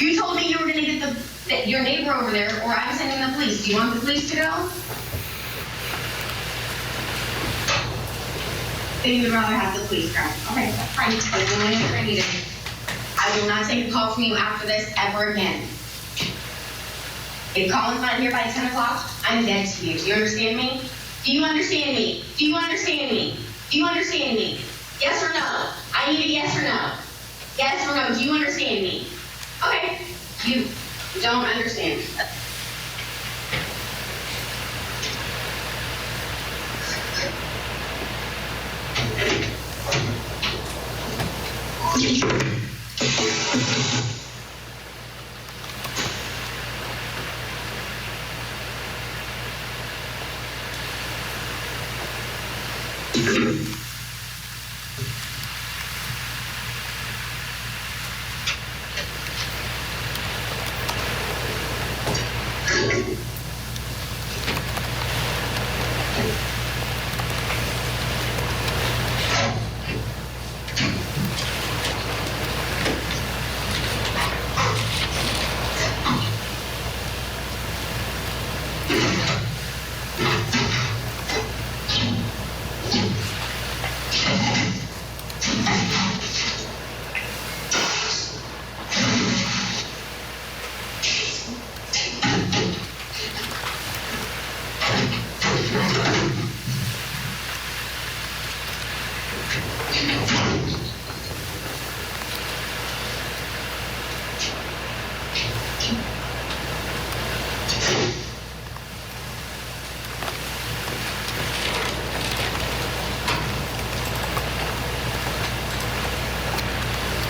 You told me you were going to get your neighbor over there, or I'm sending the police. Do you want the police to go? Then you'd rather have the police go. Okay, that's fine. I will not take a call from you after this ever again. If Colin's not here by 10 o'clock, I'm dead to you. Do you understand me? Do you understand me? Do you understand me? Do you understand me? Yes or no? I need a yes or no. Yes or no? Do you understand me? Okay. You don't understand.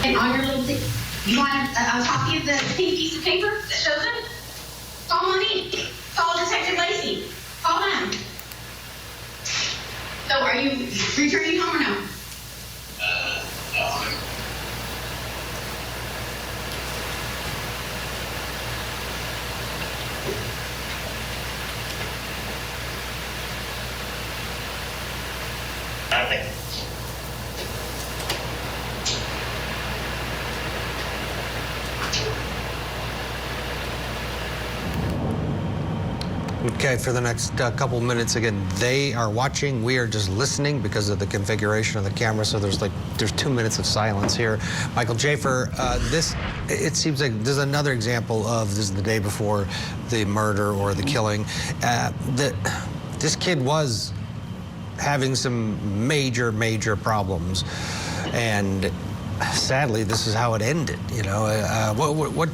And on your little thing, you want a copy of the pink piece of paper that shows it? Call me. Call Detective Lacey. Call them. So are you returning home or no? No. Nothing. Okay, for the next couple minutes, again, they are watching. We are just listening because of the configuration of the camera. So there's 2 minutes of silence here. Michael Schaefer, it seems like there's another example of this is the day before the murder or the killing. This kid was having some major problems, and sadly, this is how it ended. You know, what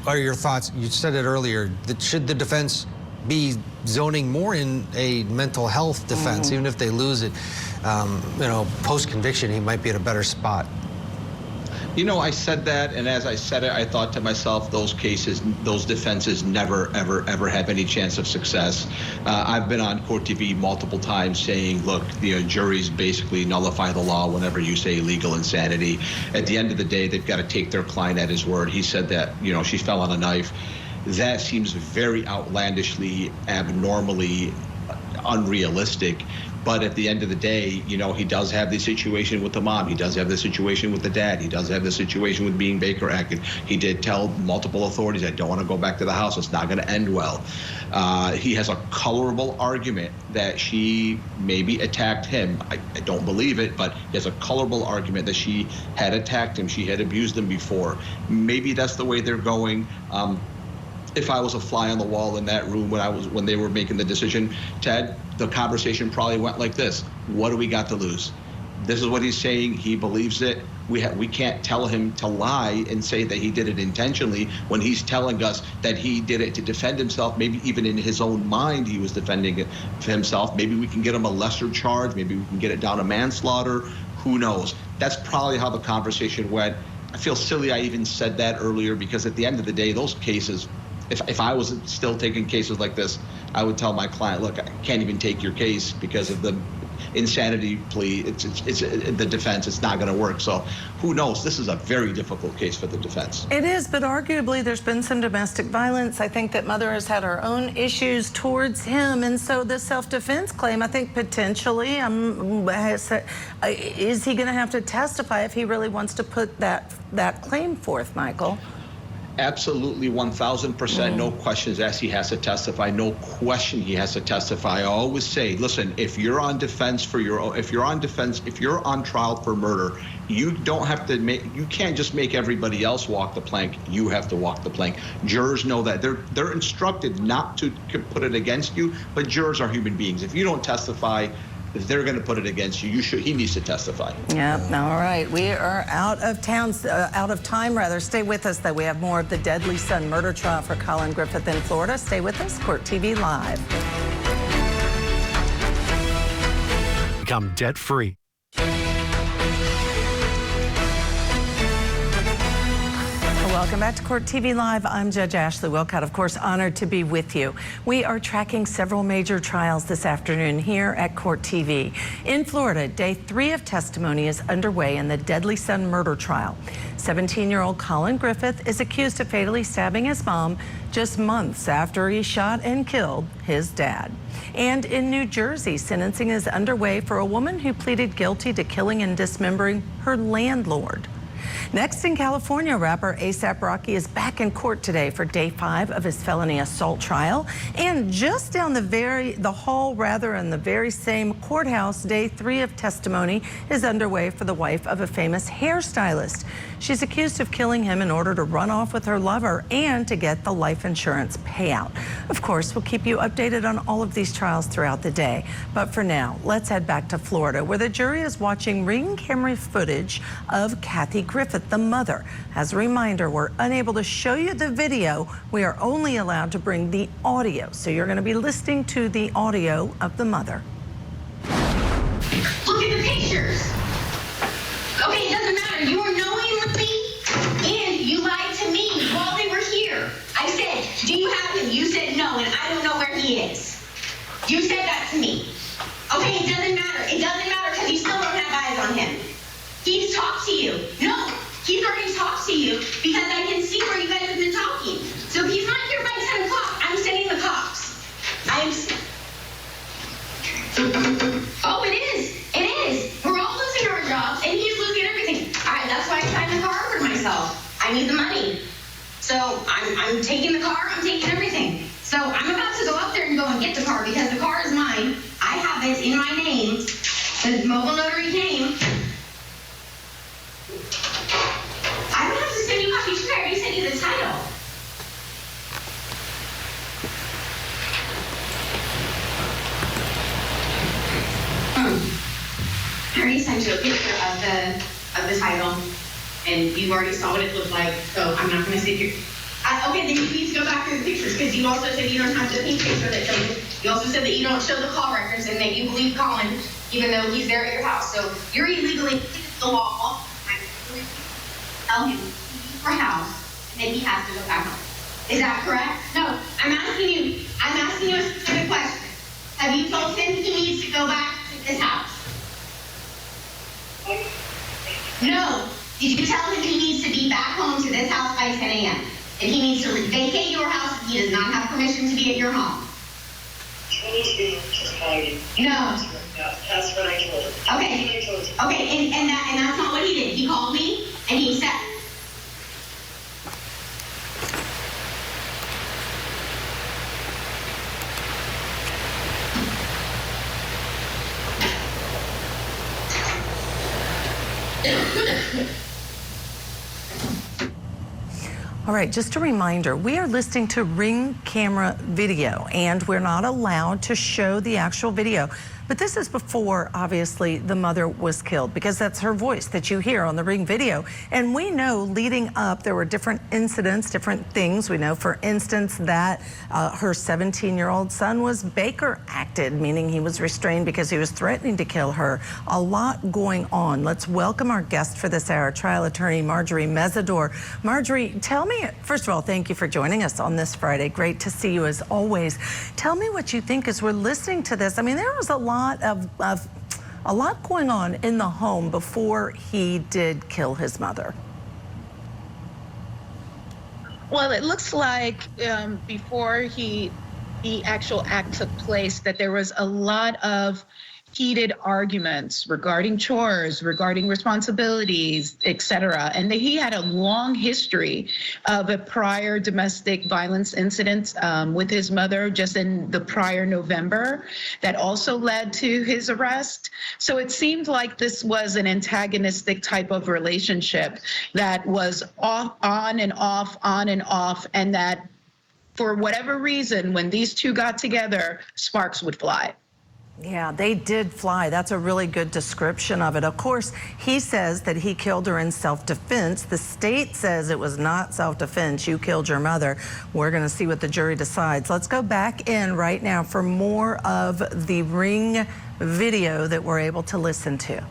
are your thoughts? You said it earlier. That should the defense be zoning more in a mental health defense, even if they lose it? You know, post-conviction, he might be in a better spot. You know, I said that, and as I said it, I thought to myself, those cases, those defenses never, ever have any chance of success. I've been on Court TV multiple times saying, look, juries basically nullify the law whenever you say legal insanity. At the end of the day, they've got to take their client at his word. He said that, she fell on a knife. That seems very outlandishly, abnormally unrealistic. But at the end of the day, he does have the situation with the mom. He does have the situation with the dad. He does have the situation with being Baker acted. He did tell multiple authorities, I don't want to go back to the house. It's not going to end well. He has a colorable argument that she maybe attacked him. I don't believe it, but he has a colorable argument that she had attacked him. She had abused him before. Maybe that's the way they're going. If I was a fly on the wall in that room when they were making the decision, Ted, the conversation probably went like this: what do we got to lose? This is what he's saying. He believes it. We can't tell him to lie and say that he did it intentionally when he's telling us that he did it to defend himself. Maybe even in his own mind he was defending himself. Maybe we can get him a lesser charge. Maybe we can get it down to manslaughter. Who knows? That's probably how the conversation went. I feel silly I even said that earlier, because at the end of the day, those cases, if I was still taking cases like this, I would tell my client, look, I can't even take your case because of the insanity plea. It's the defense. It's not going to work. So who knows? This is a very difficult case for the defense. It is, but arguably there's been some domestic violence. I think that mother has had her own issues towards him, and so the self-defense claim, I think potentially, is he going to have to testify if he really wants to put that claim forth, Michael? Absolutely, 1,000%, no questions asked. He has to testify. No question, he has to testify. I always say, listen, if you're on trial for murder, you don't have to you can't just make everybody else walk the plank. You have to walk the plank. Jurors know that. They're instructed not to put it against you, but jurors are human beings. If you don't testify, if they're going to put it against you, he needs to testify. Yep. All right. We are out of time. Stay with us, though. We have more of the deadly son murder trial for Collin Griffith in Florida. Stay with us. Court TV Live. Become debt-free. Welcome back to Court TV Live. I'm Judge Ashley Wilcott, of course, honored to be with you. We are tracking several major trials this afternoon here at Court TV. In Florida, day 3 of testimony is underway in the deadly son murder trial. 17-year-old Collin Griffith is accused of fatally stabbing his mom just months after he shot and killed his dad. And in New Jersey, sentencing is underway for a woman who pleaded guilty to killing and dismembering her landlord. Next in California, rapper A$AP Rocky is back in court today for day 5 of his felony assault trial. And just down the very same courthouse, day 3 of testimony is underway for the wife of a famous hairstylist. She's accused of killing him in order to run off with her lover and to get the life insurance payout. Of course, we'll keep you updated on all of these trials throughout the day. But for now, let's head back to Florida, where the jury is watching ring camera footage of Cathy Griffith, the mother. As a reminder, we're unable to show you the video. We are only allowed to bring the audio. So you're going to be listening to the audio of the mother. Look at the pictures. Okay, it doesn't matter. You were knowingly and you lied to me while they were here. I said, do you have him? You said no, and I don't know where he is. You said that to me. Okay, it doesn't matter. It doesn't matter because you still don't have eyes on him. He's talked to you. No, he's already talked to you because I can see where you guys have been talking. So if he's not here by 10 o'clock, I'm sending the cops. Oh, it is. It is. We're all losing our jobs, and he's losing everything. That's why I signed the car for myself. I need the money. So I'm taking the car. I'm taking everything. So I'm about to go up there and go and get the car because the car is mine. I have it in my name. The mobile notary name. I don't have to send you copies. I already sent you the title. I already sent you a picture of the title, and you already saw what it looked like, so I'm not going to sit here. Okay, then you need to go back through the pictures, because you also said you don't have the pink picture that shows it. You also said that you don't show the call records and that you believe Collin, even though he's there at your house. So you're illegally the law. I'm going to tell him to leave your house, and then he has to go back home. Is that correct? No, I'm asking you a specific question. Have you told him he needs to go back to his house? No. Did you tell him he needs to be back home to this house by 10 a.m.? And he needs to vacate your house and he does not have permission to be at your home? No. That's what I told him. Okay. Okay, and that's not what he did. He called me and he said, All right, just a reminder, we are listening to ring camera video, and we're not allowed to show the actual video. But this is before, obviously, the mother was killed, because that's her voice that you hear on the ring video. And we know leading up, there were different incidents, different things. We know, for instance, that her 17-year-old son was Baker acted, meaning he was restrained because he was threatening to kill her. A lot going on. Let's welcome our guest for this hour, trial attorney Marjorie Mesidor. Marjorie, tell me, first of all, thank you for joining us on this Friday. Great to see you as always. Tell me what you think as we're listening to this. I mean, there was a lot going on in the home before he did kill his mother. Well, it looks like before the actual act took place that there was a lot of heated arguments regarding chores, regarding responsibilities, etc. And that he had a long history of a prior domestic violence incident with his mother just in the prior November that also led to his arrest. So it seemed like this was an antagonistic type of relationship that was on and off, and that for whatever reason, when these two got together, sparks would fly. Yeah, they did fly. That's a really good description of it. Of course, he says that he killed her in self-defense. The state says it was not self-defense. You killed your mother. We're going to see what the jury decides. Let's go back in right now for more of the ring video that we're able to listen to.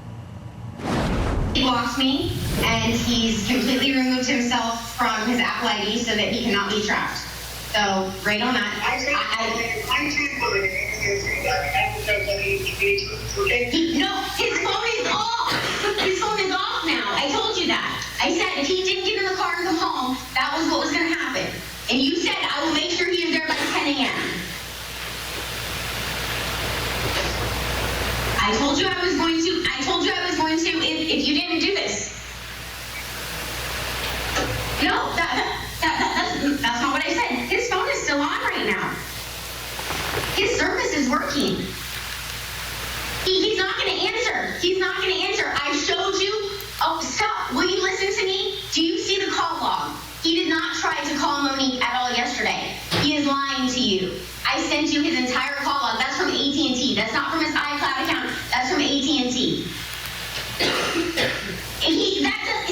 He blocked me, and he's completely removed himself from his Apple ID so that he cannot be tracked. So, right on that. No, his phone is off. His phone is off now. I told you that. I said if he didn't get in the car and come home, that was what was going to happen. And you said I will make sure he is there by 10 a.m. I told you I was going to if you didn't do this. No, that's not what I said. His phone is still on right now. His service is working. He's not going to answer. He's not going to answer. I showed you. Oh, stop. Will you listen to me? Do you see the call log? He did not try to call Monique at all yesterday. He is lying to you. I sent you his entire call log. That's from AT&T. That's not from his iCloud account. That's from AT&T.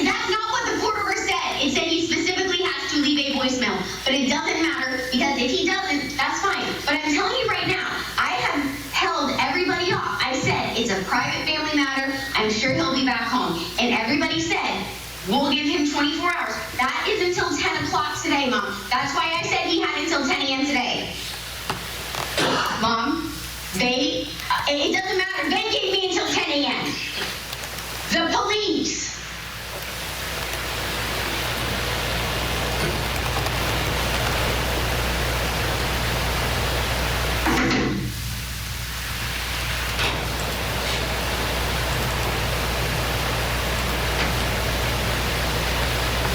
That's not what the court order said. It said he specifically has to leave a voicemail. But it doesn't matter because if he doesn't, that's fine. But I'm telling you right now, I have held everybody off. I said it's a private family matter. I'm sure he'll be back home. And everybody said, we'll give him 24 hours. That is until 10 o'clock today, Mom. That's why I said he had until 10 a.m. today. Mom, it doesn't matter. They gave me until 10 a.m. The police.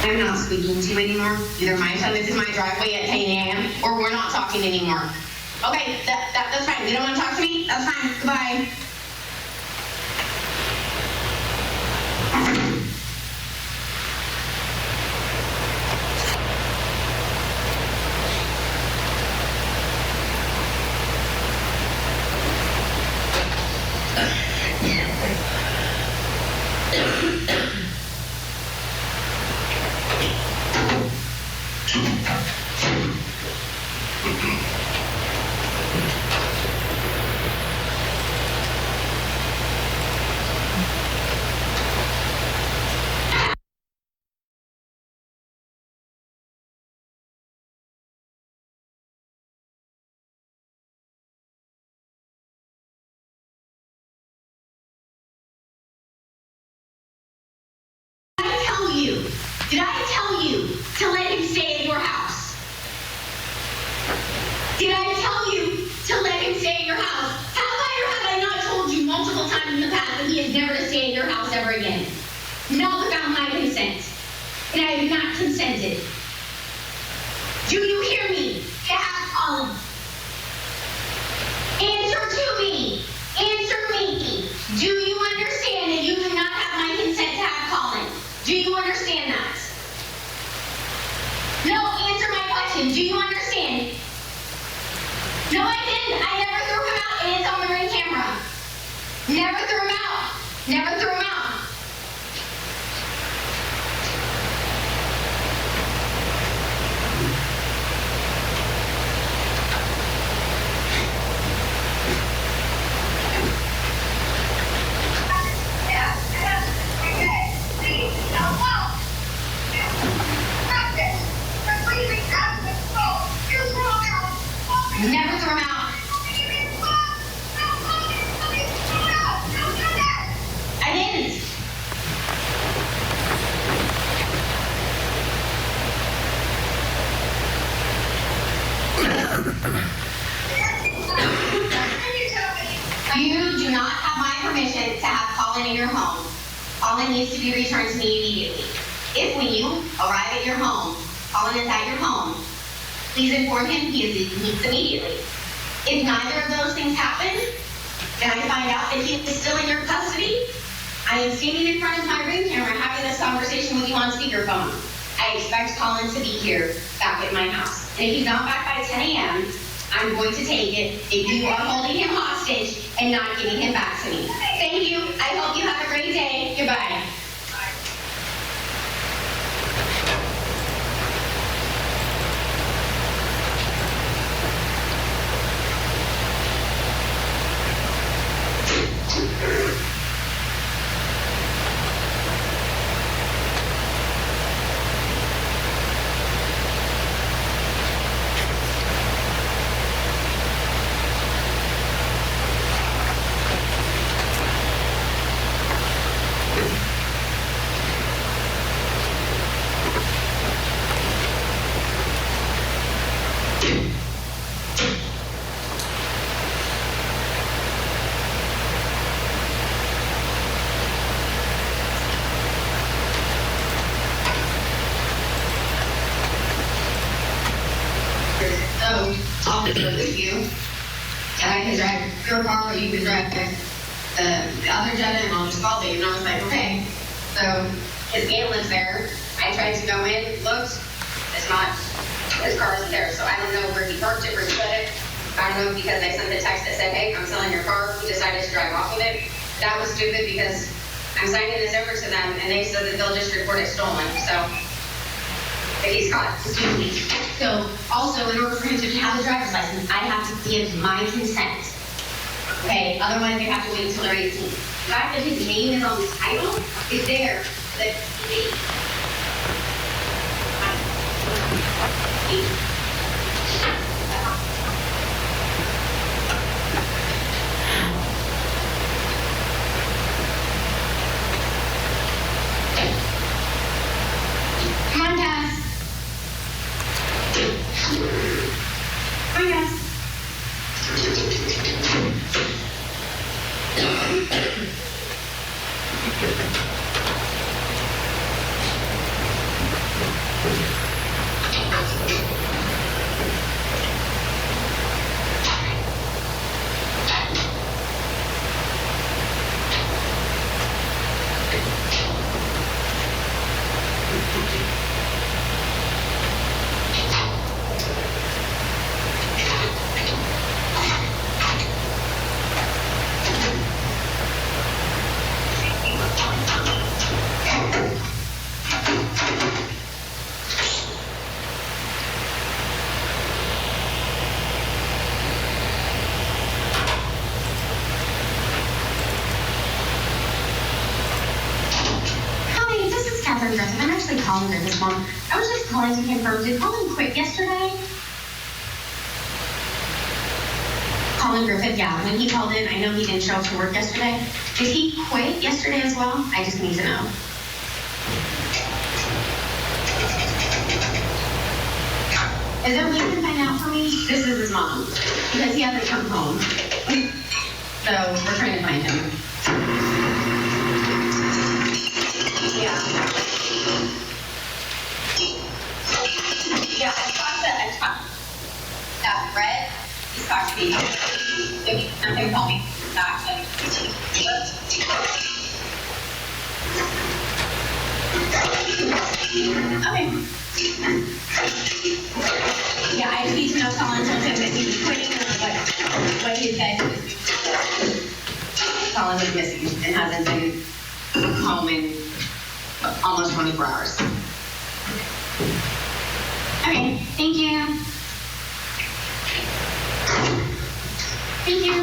I'm not speaking to you anymore. Either my son is in my driveway at 10 a.m. or we're not talking anymore. Okay, that's fine. You don't want to talk to me? That's fine. Goodbye. Did I tell you to let him stay at your house? Did I tell you to let him stay at your house? Have I or have I not told you multiple times in the past that he is never to stay at your house ever again? Not without my consent. And I have not consented. Do you hear me? Ask Collin. Answer to me. Answer me. Do you understand that you do not have my consent to have Collin? Do you understand that? No, answer my question. Do you understand? No, I didn't. I never threw him out, and it's on the ring camera. Never threw him out. Never threw him out. Never throw him out. I didn't. You do not have in your home, Collin needs to be returned to me immediately. If when you arrive at your home, Collin is at your home, please inform him he needs immediately. If neither of those things happen, and I find out that he is still in your custody, I am standing in front of my ring camera having this conversation with you on speakerphone. I expect Collin to be here back at my house. And if he's not back by 10 a.m., I'm going to take it if you are holding him hostage and not giving him back to me. Thank you. I hope you have a great day. Goodbye. Officer with you, and I can drive your car, or you can drive the other Jetta, and I'll just call you. And I was like, okay. So his aunt lives there. I tried to go in, looked, it's not, his car isn't there. So I don't know where he parked it, where he put it. I don't know, because I sent a text that said, hey, I'm selling your car. He decided to drive off with it. That was stupid, because I'm signing this over to them, and they said that they'll just report it stolen. So if he's caught, excuse me. So also, in order for him to have a driver's license, I have to give my consent. Okay, otherwise they have to wait until they're 18. The fact that his name is on the title is there. That come on, Cass. Come on, Cass. Cathy Griffith. I'm actually Collin Griffith's mom. I was just calling to confirm, did Collin quit yesterday? Collin Griffith, yeah. When he called in, I know he didn't show up to work yesterday. Did he quit yesterday as well? I just need to know. Is there a way you can find out for me? This is his mom, because he hasn't come home. So we're trying to find him. Yeah. Yeah, I talked. That Brett, he's talked to me. If he's not gonna call me back, then okay. Yeah, I just need to know Collin told him that he was quitting, or what he said. Collin was missing and hasn't been home in almost 24 hours. Okay, thank you. Thank you.